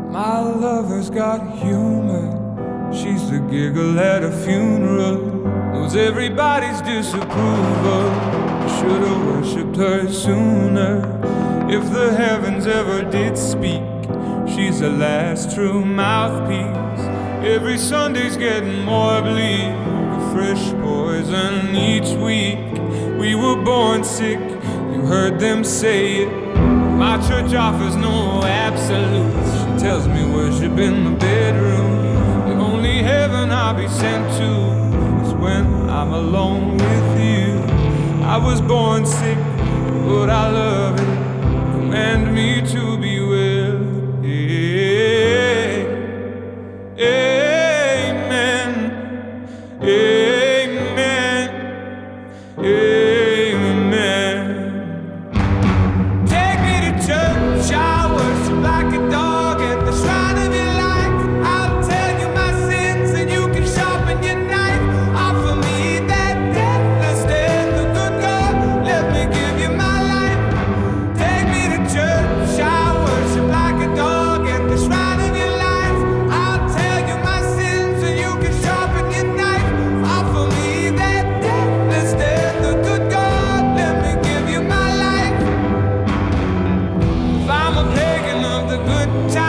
My lover's got humor. She's the giggle at a funeral. Knows everybody's disapproval. I should've worshipped her sooner. If the heavens ever did speak, she's the last true mouthpiece. Every Sunday's getting more bleak, a fresh poison each week. We were born sick, you heard them say it. My church offers no absolutes. She tells me worship in the bedroom. The only heaven I'll be sent to is when I'm alone with you. I was born sick, but I love it. Command me to be well. Amen. Amen. Amen. Take me to church, I worship like a dog at the shrine of your life. I'll tell you my sins and you can sharpen your knife. Offer me that deathless death, the good God, let me give you my life. Take me to church, I worship like a dog at the shrine of your life. I'll tell you my sins and you can sharpen your knife. Offer me that deathless death, the good God, let me give you my life. If I'm a pagan of the good time,